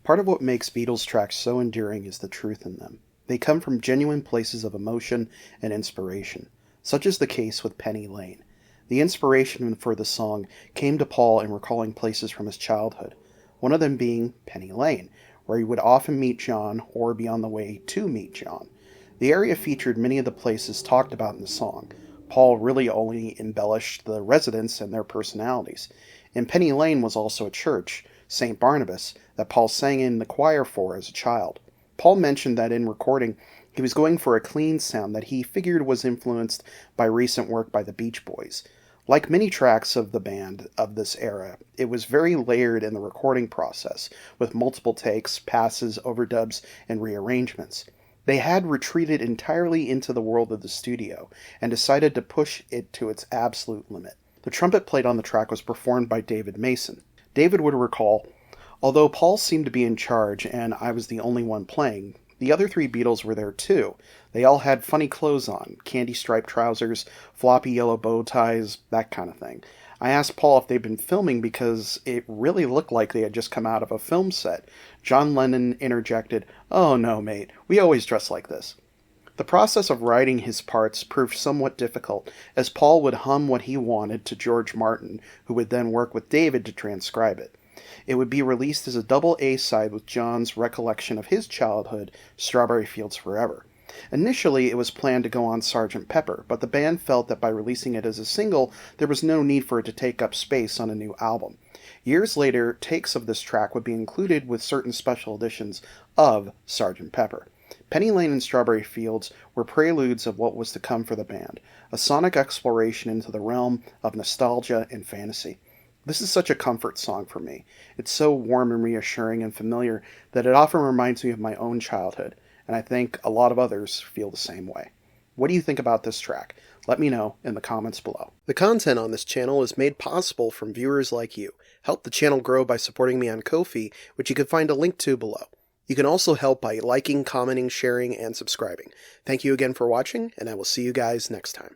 Part of what makes Beatles tracks so enduring is the truth in them. They come from genuine places of emotion and inspiration. Such is the case with Penny Lane. The inspiration for the song came to Paul in recalling places from his childhood, one of them being Penny Lane, where he would often meet John or be on the way to meet John. The area featured many of the places talked about in the song. Paul really only embellished the residents and their personalities. And Penny Lane was also a church, St. Barnabas, that Paul sang in the choir for as a child. Paul mentioned that in recording, he was going for a clean sound that he figured was influenced by recent work by the Beach Boys. Like many tracks of the band of this era, it was very layered in the recording process, with multiple takes, passes, overdubs, and rearrangements. They had retreated entirely into the world of the studio and decided to push it to its absolute limit. The trumpet played on the track was performed by David Mason. David would recall, "Although Paul seemed to be in charge and I was the only one playing, the other three Beatles were there too. They all had funny clothes on, candy-striped trousers, floppy yellow bow ties, that kind of thing. I asked Paul if they'd been filming because it really looked like they had just come out of a film set. John Lennon interjected, 'Oh no, mate, we always dress like this.'" The process of writing his parts proved somewhat difficult, as Paul would hum what he wanted to George Martin, who would then work with David to transcribe it. It would be released as a double A-side with John's recollection of his childhood, Strawberry Fields Forever. Initially, it was planned to go on Sgt. Pepper, but the band felt that by releasing it as a single, there was no need for it to take up space on a new album. Years later, takes of this track would be included with certain special editions of Sgt. Pepper. Penny Lane and Strawberry Fields were preludes of what was to come for the band, a sonic exploration into the realm of nostalgia and fantasy. This is such a comfort song for me. It's so warm and reassuring and familiar that it often reminds me of my own childhood, and I think a lot of others feel the same way. What do you think about this track? Let me know in the comments below. The content on this channel is made possible from viewers like you. Help the channel grow by supporting me on Ko-fi, which you can find a link to below. You can also help by liking, commenting, sharing, and subscribing. Thank you again for watching, and I will see you guys next time.